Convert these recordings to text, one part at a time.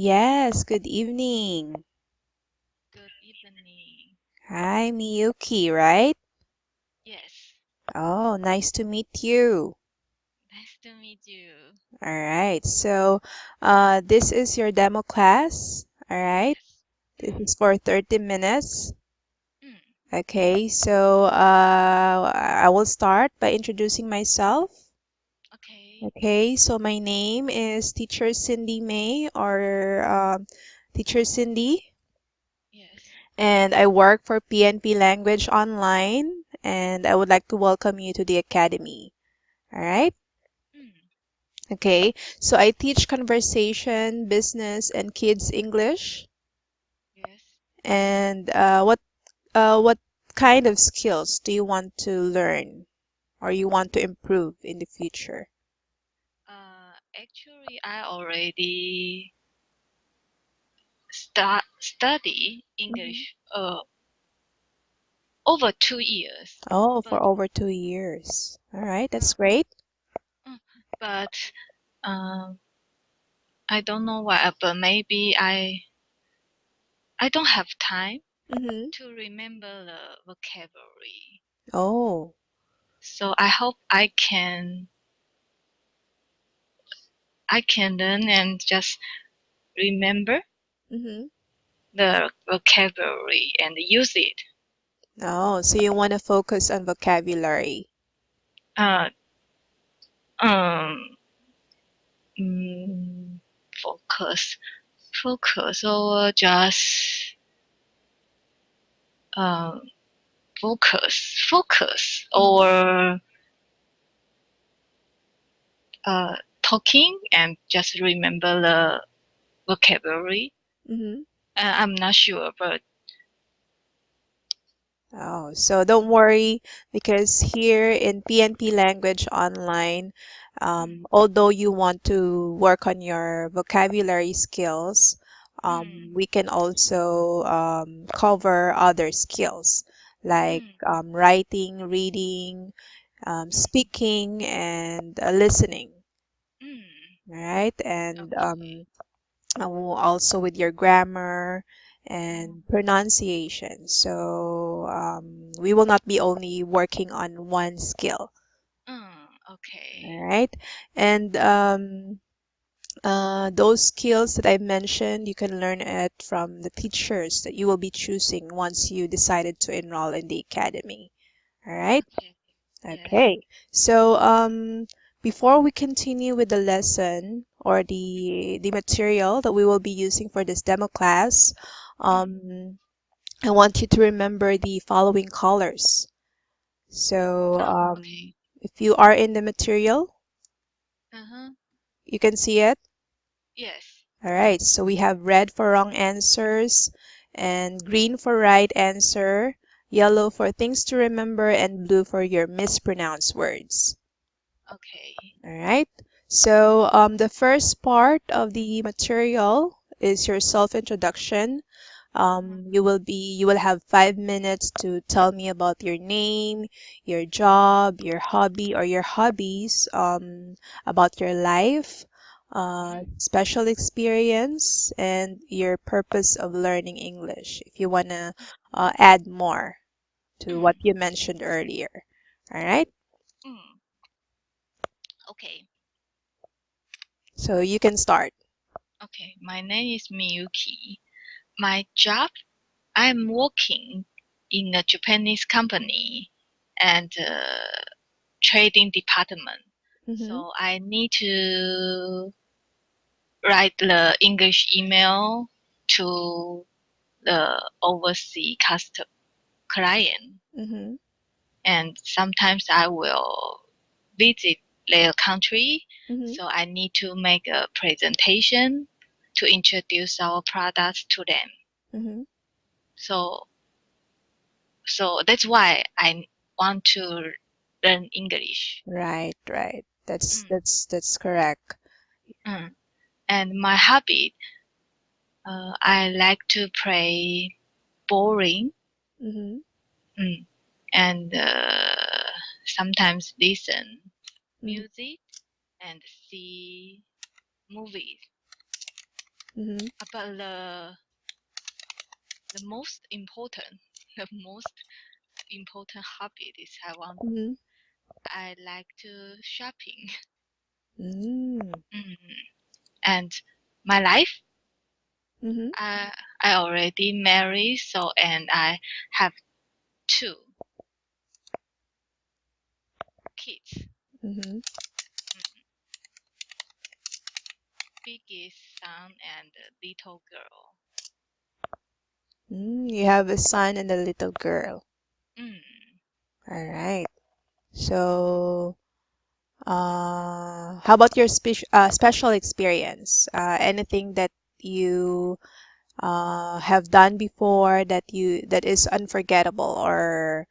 Yes, good evening. Good evening. Hi, Miyuki, right? Yes, Oh, nice to meet you. nice to meet you. All right, so this is your demo class. All right, Yes. this Mm, is for 30 minutes. mm, Okay, so I will start by introducing myself. okay. Okay, so my name is Teacher Cindy May or Teacher Cindy, Yes. and I work for PNP Language Online, and I would like to welcome you to the Academy. All right. Mm, Okay. So I teach conversation, business, and kids English. yes. And what kind of skills do you want to learn or you want to improve in the future? Actually, I already study Mhm. English over 2 years, Oh, for but over 2 years. All right, that's uh, great. uh, but um, I don't know why, but maybe I don't have time Mm-hmm. to remember the vocabulary. Oh. So I hope I can learn and just remember Mm-hmm. the vocabulary and use it. Oh, so you want to focus on vocabulary. Uh, um, mm, focus, focus, or just um, focus, Mm-hmm. or talking and just remember the vocabulary. Mm-hmm. I'm not sure, but Oh, so don't worry because here in PNP Language Online, mm, although you want to work on your vocabulary skills, mm, we can also cover other skills like mm, writing, reading, mm, speaking, and listening. mm, All right, and okay, also with your grammar and mm, pronunciation. So we will not be only working on one skill. All okay, right. And those skills that I mentioned, you can learn it from the teachers that you will be choosing once you decided to enroll in the academy. All right. okay, yes. Okay, so before we continue with the lesson or the material that we will be using for this demo class, Mm. I want you to remember the following colors. So Okay. if you are in the material, Uh-huh. you can see it. Yes. All right, so we have red for wrong answers and green for right answer, yellow for things to remember, and blue for your mispronounced words. Okay. All right. So the first part of the material is your self-introduction. Uh-huh. You will have 5 minutes to tell me about your name, your job, your hobby or your hobbies, about your life, Mm. special experience, and your purpose of learning English. If you wanna add more to what Mm. you mentioned earlier. All right. Mm. Okay. So you can start. Okay. My name is Miyuki. My job, I'm working in a Japanese company and trading department. Mm-hmm. So I need to write the English email to the overseas custom client, Mm-hmm. and sometimes I will visit their country, Mm-hmm. so I need to make a presentation to introduce our products to them. Mm-hmm. So so that's why I want to learn English. Right, right. That's Mm, that's that's correct. mm. And my hobby, I like to play bowling, Mm-hmm. mm, and sometimes listen Mm-hmm. music and see movies. Mm-hmm. But the most important, the most important hobby is Mm-hmm. I like to shopping. Mm-hmm. Mm. And my life, Mm-hmm. I already married, so and I have two kids. Mm-hmm. Mm. Biggest son and a little girl. Mm, you have a son and a little girl. Mm. All right. So, how about your special experience? Anything that you have done before that is unforgettable or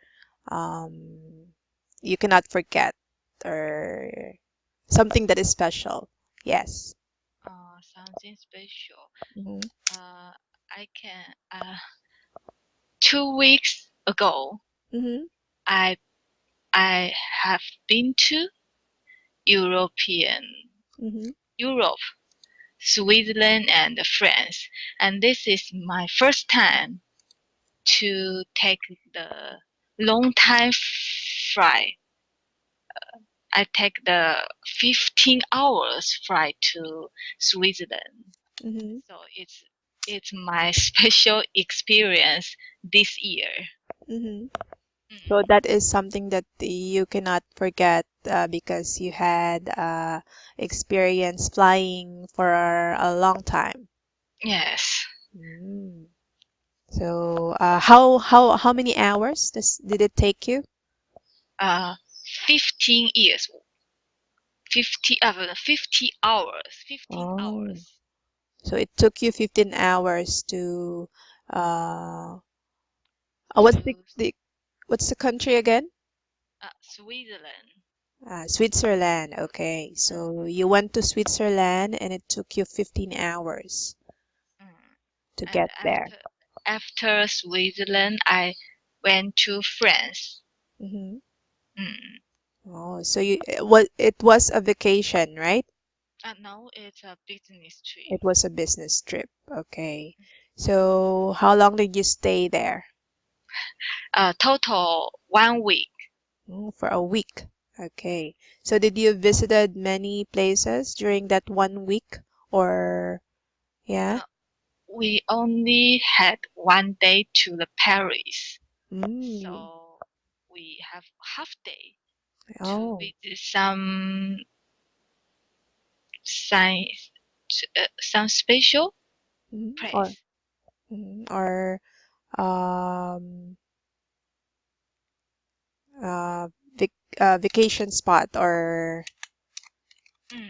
um, you cannot forget or something that is special? Yes. Something special. Mm-hmm. Uh, I can. 2 weeks ago, Mm-hmm. I I have been to European Mm-hmm. Europe, Switzerland, and France, and this is my first time to take the long time flight. I take the 15 hours flight to Switzerland. Mm-hmm. So it's my special experience this year. Mm-hmm. So Mm. that is something that you cannot forget because you had experience flying for a long time. Yes. Mm. So how many hours did it take you? Uh, 15 years, 50 hours, 15 Oh, hours so it took you 15 hours to uh, what's to what's the country again? Switzerland. Switzerland. Okay, Mm, so you went to Switzerland and it took you 15 hours mm. to And get there. after Switzerland, I went to France. Mm-hmm. Mm. Oh, so it was a vacation, right? Now it's a business trip. It was a business trip. Okay. So how long did you stay there? Total 1 week. Oh, for a week. Okay. So did you visited many places during that 1 week or yeah? Uh, we only had 1 day to the Paris, Mm. so we have half day to Oh. visit science, some special Mhm. Or place. or um uh, vic vacation spot or Mm.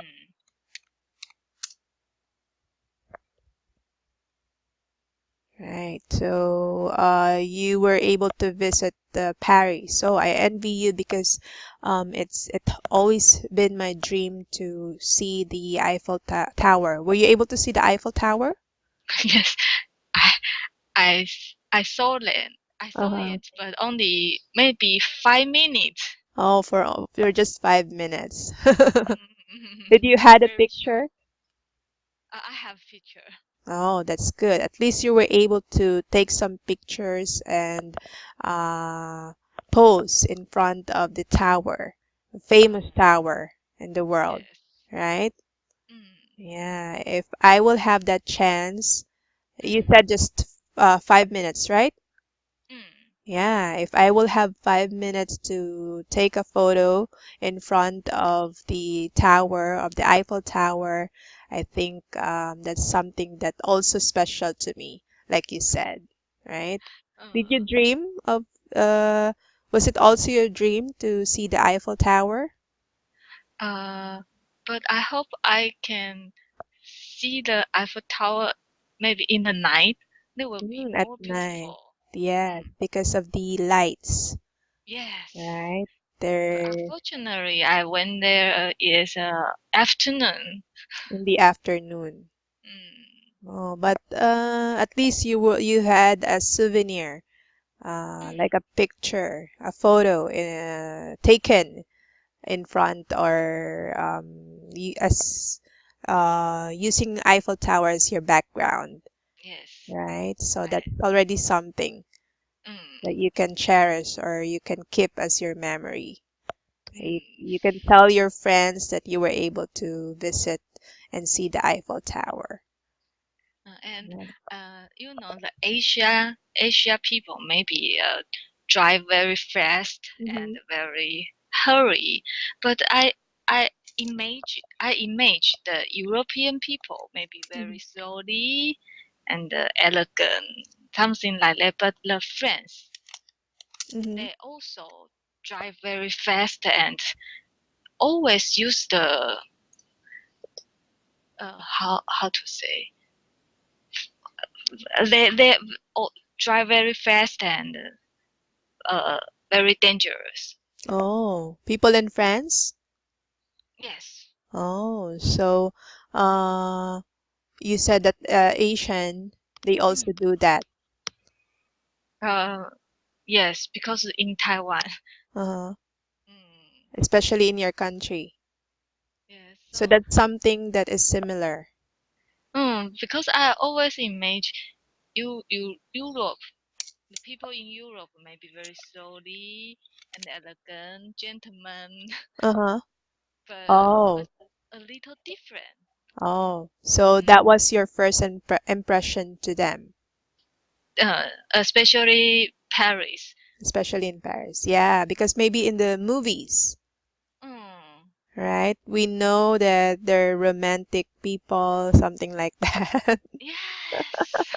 right. So you were able to visit Paris. So I envy you because it always been my dream to see the Eiffel Tower. Were you able to see the Eiffel Tower? Yes, I, I, I saw it. I saw Uh-huh. it, but only maybe 5 minutes. Oh, for just 5 minutes. Did Mm. you had a Very picture? short. I have picture. Oh, that's good. At least you were able to take some pictures and uh, pose in front of the tower, the famous Oh, tower in the world, yes. right? Mm. Yeah, if I will have that chance, you Mm. said just 5 minutes, right? Mm. Yeah, if I will have 5 minutes to take a photo in front of the tower, of the Eiffel Tower, I think that's something that also special to me, like you said, right? Did you Uh, dream of, uh, was it also your dream to see the Eiffel Tower? uh, but I hope I can see the Eiffel Tower maybe in the night. That will be At more night. beautiful. Yes, Mm. because of the lights, Yes. right? But They're unfortunately, I went there is afternoon. in the afternoon. Mm. Oh, but at least you had a souvenir, like Mm. a picture, a photo taken in front or as using Eiffel Tower as your background, Yes. right? So I, that's already something that mm, you can cherish or you can keep as your memory. You mm. can tell your friends that you were able to visit and see the Eiffel Tower. And Yeah. the Asia people maybe drive very fast and Mm-hmm. very hurry, but I image the European people maybe Mm-hmm. very slowly and elegant, something like that. But the French, Mm-hmm. they also drive very fast and always use the how to say, they drive very fast and uh, very dangerous. Oh, people in France? Yes. Oh, so uh, you said that Asian, they also Mm. do that. Uh, yes, because in Taiwan. Uh-huh. Mm. Especially in your country. Yes. So So, that's something that is similar. because I always imagine Europe. The people in Europe may be very slowly and elegant, gentlemen, Uh-huh. but Oh, a little different. oh. So that Mm. was your first impression to them, Especially Paris. especially in Paris. Yeah, because maybe in the movies, Mm. right? We know that they're romantic people, something like that. Yes,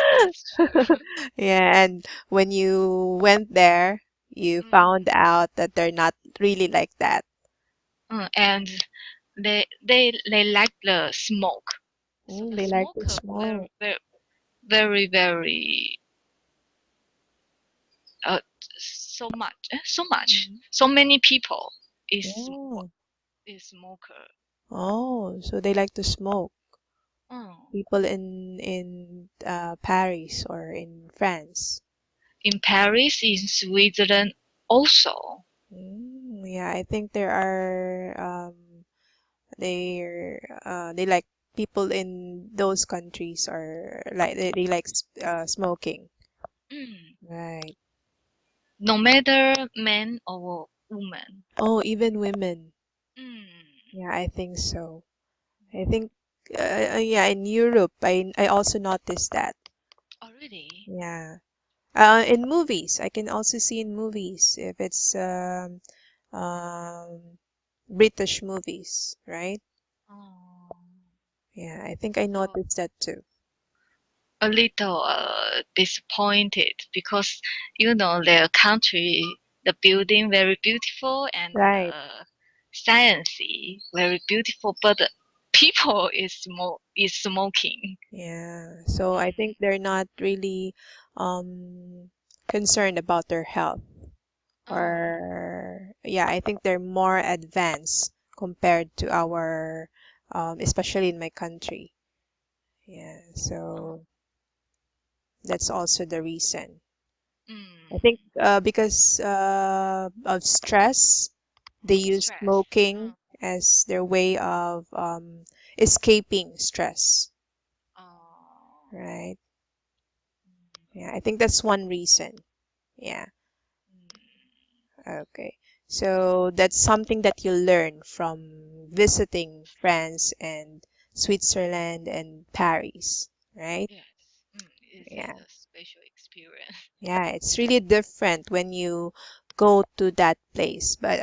that's true. Yeah, and when you went there, you found Mm. out that they're not really like that. And they like the smoke. So Mm, the they like to smoker smoke. very uh so much Mhm. so many people is Oh, is smoker. oh, so they like to smoke. Oh. People in Paris or in France. In Paris, in Switzerland also. Yeah, I think there are they like people in those countries or like they like smoking. Mm. Right. No matter man or woman. Oh, even women. Mm. Yeah, I think so. I think yeah, in Europe I also noticed that. Oh really? Yeah. In movies, I can also see in movies if it's um British movies, right? Oh. Yeah, I think I So noticed that too. a little disappointed because their country, the building very beautiful and Right. the sciencey very beautiful, but the people is smoking. Yeah. So I Mm. think they're not really um concerned about their health Oh, or yeah, I think they're more advanced compared to our especially in my country. Yeah. oh, So that's also the reason. I think mm. because of stress, they use Stress. smoking as their way of escaping stress, Oh, right? mm, Yeah, I think that's one reason. Yeah, mm. okay. So that's something that you learn from visiting France and Switzerland and Paris, right? Yes, this is Yeah. a special experience. Yeah, it's really different when you go to that place, but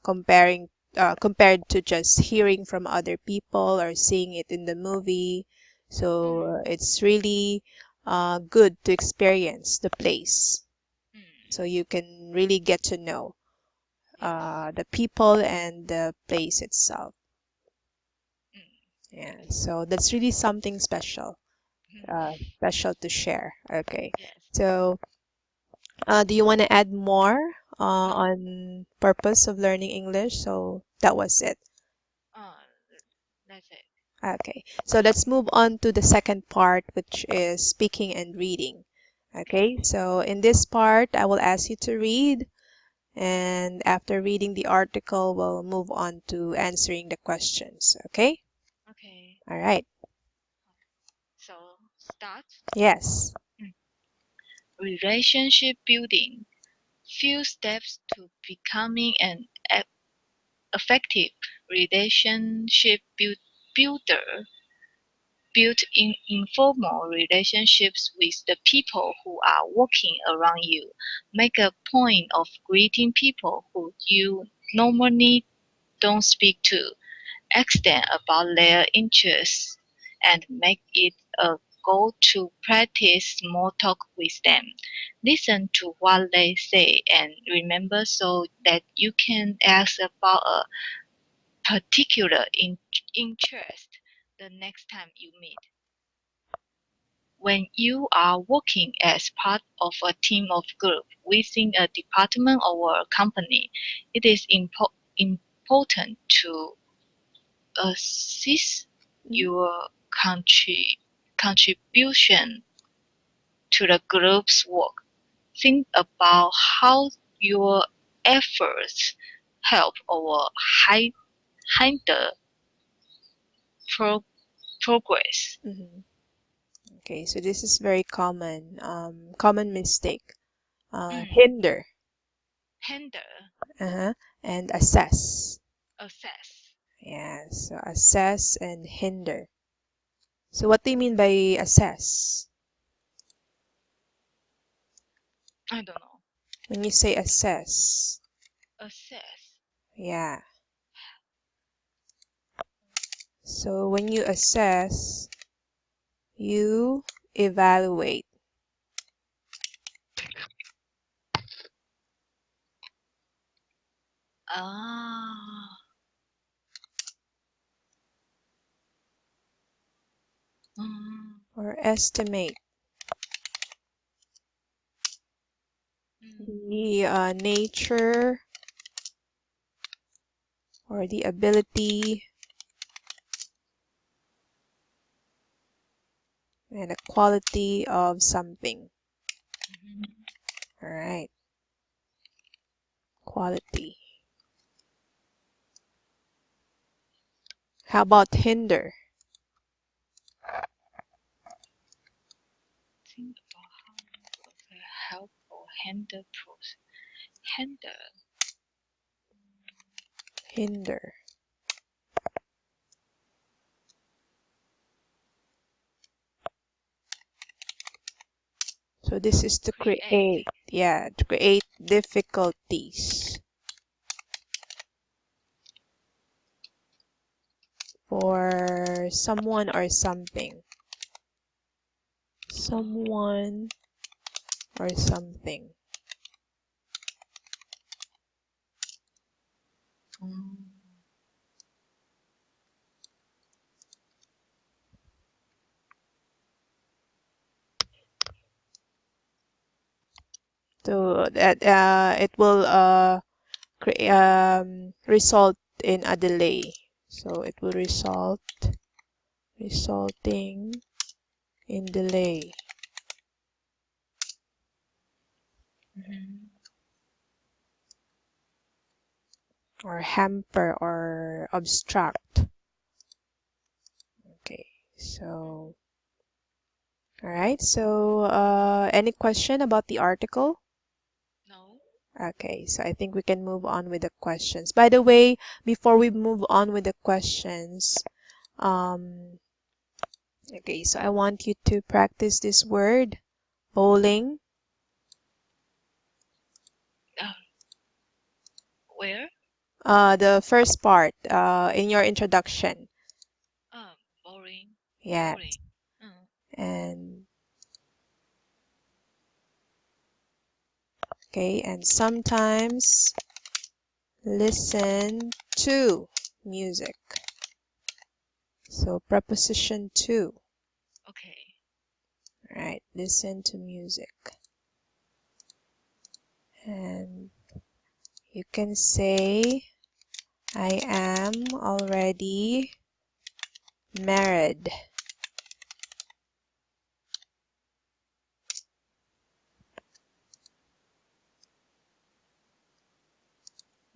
compared to just hearing from other people or seeing it in the movie. So Mm, it's really good to experience the place, so mm. you can really get to know Yes, the people and the place itself. mm. Yeah, Yes. so that's really something special, Mm. special to share. Okay, Yes. so. Do you want to add more Oh, on purpose of learning English? So that was it. uh, that's it. Okay. So let's move on to the second part, which is speaking and reading. Okay. Okay. So in this part, I will ask you to read, and after reading the article, we'll move on to answering the questions. Okay. All right. So start. Yes. Mm. Relationship building. Few steps to becoming an effective relationship builder. Build in informal relationships with the people who are walking around you. Make a point of greeting people who you normally don't speak to. Ask them about their interests and make it a goal to practice small talk with them. Listen to what they say and remember so that you can ask about a particular interest the next time you meet. When you are working as part of a team of group within a department or a company, it is important to assess Mhm. your contribution to the group's work. Think about how your efforts help or hinder pro- progress. Mhm. Okay, so this is very common mistake. Mm. Hinder, Hinder, uh-huh, and assess. assess. Yeah, so assess and hinder. So what do you mean by assess? I don't know. When you say assess, Assess. yeah. So when you assess, you evaluate. Ah. Mm. Or estimate Mm. the nature or the ability and the quality of something. Mhm. All right, quality. How about hinder? Think about how you can help or hinder process. Hinder. Hinder. So this is to Create. create, yeah, to create difficulties for someone or something. Someone or something. Mm. So that it will result in a delay. So it will resulting in delay Mhm. or hamper or obstruct. Okay, so all right. So any question about the article? No. Okay, so I think we can move on with the questions. By the way, before we move on with the questions, um, okay, so I want you to practice this word, bowling. Uh, where? The first part, in your introduction. Boring. Yeah, Bowling. Mm. and okay, and sometimes listen to music. So preposition to, Okay. right? Listen to music. And you can say, I am already married.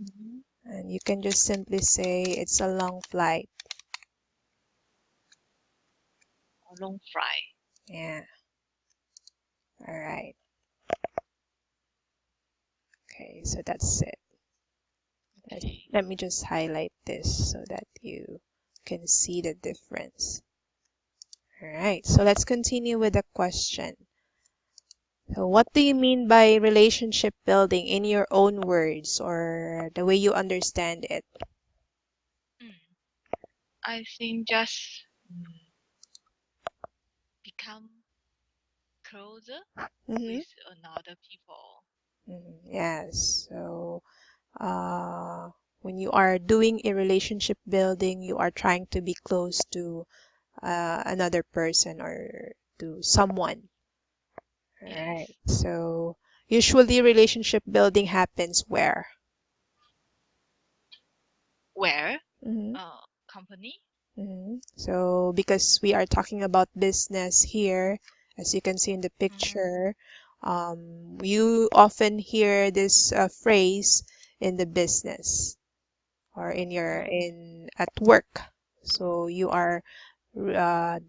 Mhm. And you can just simply say, it's a long flight. long fry. Yeah. All right. Okay, so that's it. Okay. Let me just highlight this so that you can see the difference. All right, so let's continue with the question. So what do you mean by relationship building in your own words or the way you understand it? Mm. I think just become closer Mm-hmm. with another people. Yes. So uh, when you are doing a relationship building, you are trying to be close to another person or to someone. All right. Yes. So usually relationship building happens where? Where? Mm-hmm. Company? Mm-hmm. So because we are talking about business here, as you can see in the Mm. picture, you often hear this phrase in the business or Mm. in at work. So you are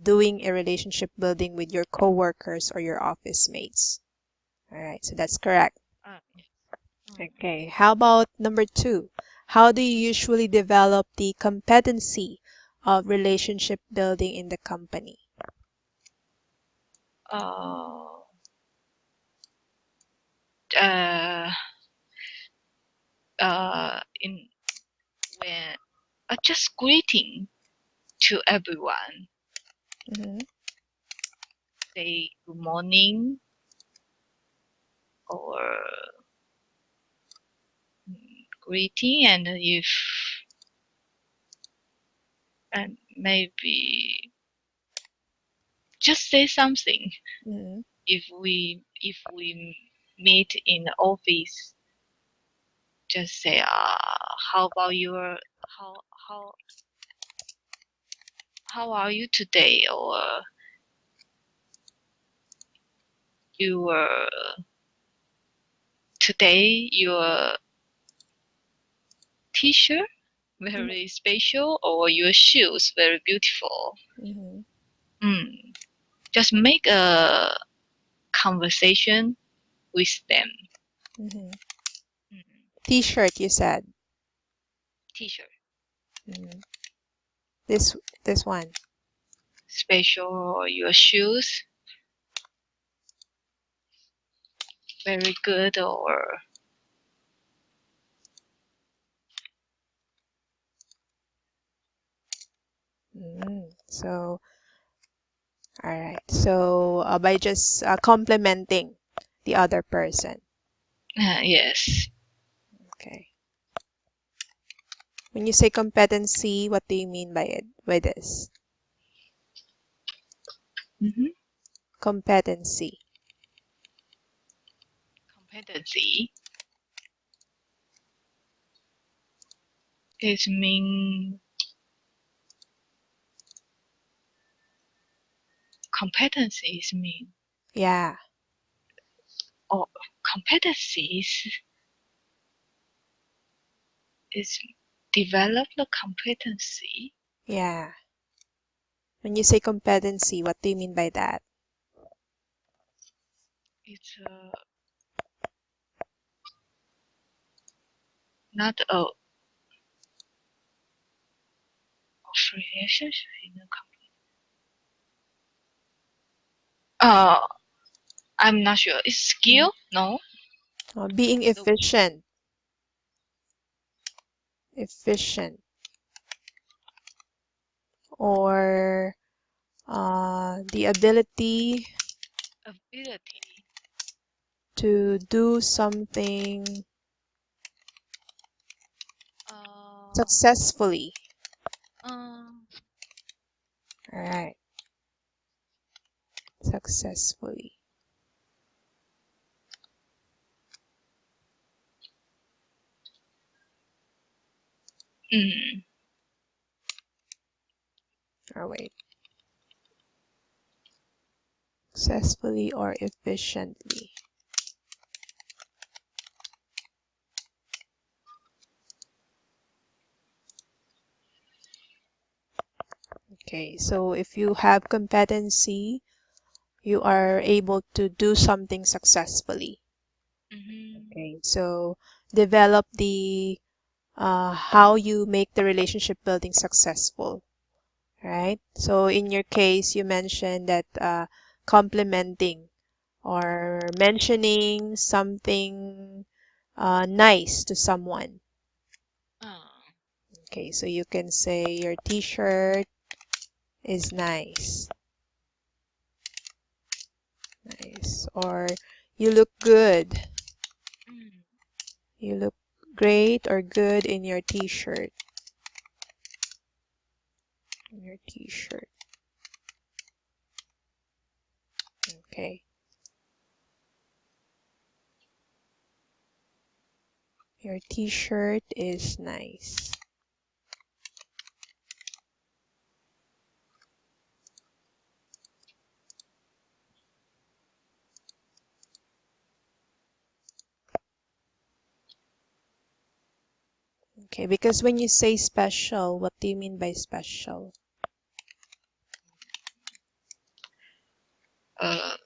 doing a relationship building with your coworkers or your office mates. All right, so that's correct. Yes. Mm. Okay, how about number two? How do you usually develop the competency of relationship building in the company? Uh, uh, in when just greeting to everyone, Mm-hmm, say good morning or greeting, and if and maybe just say something. mm-hmm, If we meet in the office, just say how about your how how how are you today, or your today your t-shirt very special, or your shoes very beautiful. mm-hmm, Mm. Just make a conversation with them. mm-hmm. Mm. T-shirt, you said. T-shirt Mm-hmm. This one. special, or your shoes very good, or So, all right. So, by just complimenting the other person. yes. Okay. When you say competency, what do you mean by it? By this? Hmm. Competency. Competency is mean competencies mean Yeah, or competencies is develop the competency. yeah. When you say competency, what do you mean by that? It's not a of relationship in a I'm not sure. It's Mhm. skill? No. Being The, efficient, or the ability ability. to do something Uh, successfully. um, All right, successfully. mm, Or wait, successfully or efficiently. Okay, so if you have competency, you are able to do something successfully. Mm-hmm. Okay, so develop the how you make the relationship building successful, right? So in your case, you mentioned that complimenting or mentioning something nice to someone. Oh. Okay, so you can say your t-shirt is nice, nice, or you look good. Mm. You look great or good in your t-shirt. In your t-shirt. Okay. Your t-shirt is nice. Okay, because when you say special, what do you mean by special? Uh,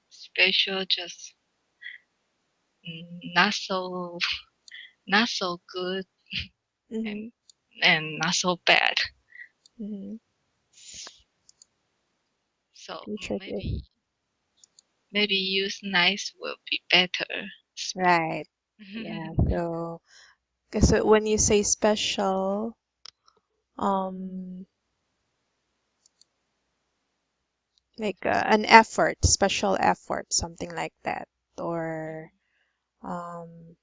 Special, just not so not so good, and Mm-hmm. not so bad. Mm-hmm. So T-shirt is maybe use nice will be better. right. Yeah. So, 'cause when you say special, um, like an effort, special effort, something like that, or um,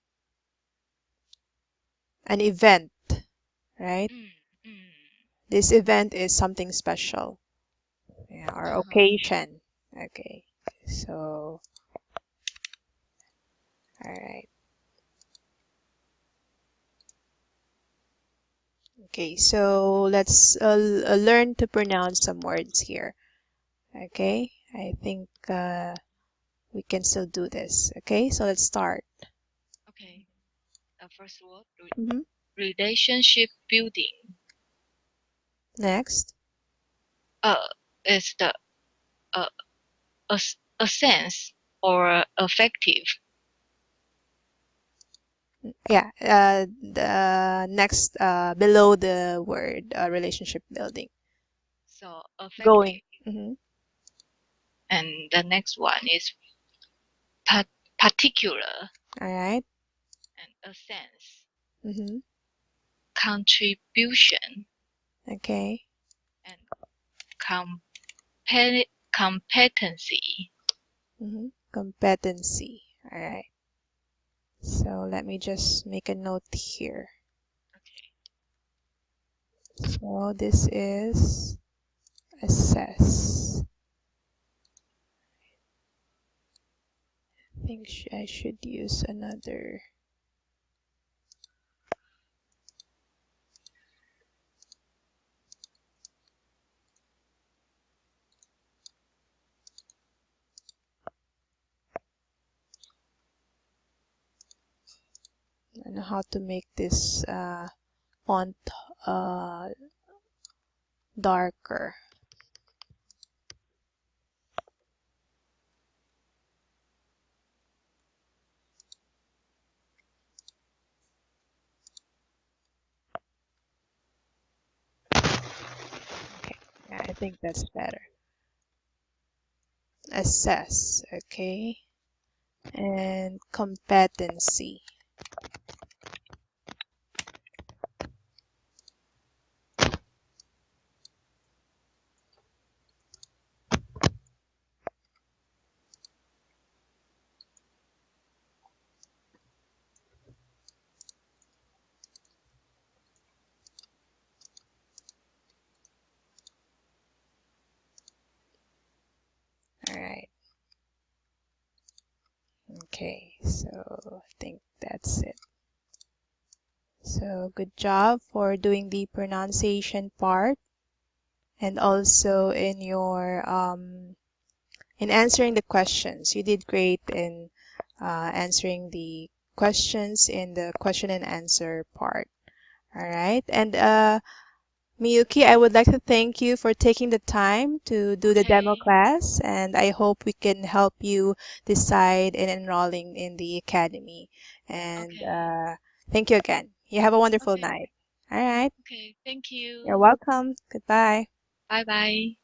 an event, right? Mm, mm. This event is something special, yeah, or Uh-huh. occasion. Okay. So, all right. Okay, so let's learn to pronounce some words here. Okay, I think we can still do this. Okay, so let's start. Okay. First word, Hmm. relationship building. Next. Uh, is the uh, a sense or effective. Yeah, the next below the word relationship building. So Going. effective. Hmm. And the next one is pa- particular All right. and a sense. Mm-hmm. Contribution Okay. and competency. Mm-hmm. Competency. All right. So let me just make a note here. Okay. So this is assess. I think I should use another. I don't know how to make this font uh, darker. Okay, yeah, I think that's better. Assess, okay, and competency. All right. Okay, so I think that's it. So good job for doing the pronunciation part and also in your in answering the questions. You did great in answering the questions in the question and answer part. All right. And Miyuki, I would like to thank you for taking the time to do the demo Okay. class, and I hope we can help you decide in enrolling in the academy. And Okay. thank you again. You have a wonderful Okay. night. All right. Okay. Thank You're you. welcome. Goodbye. Bye bye.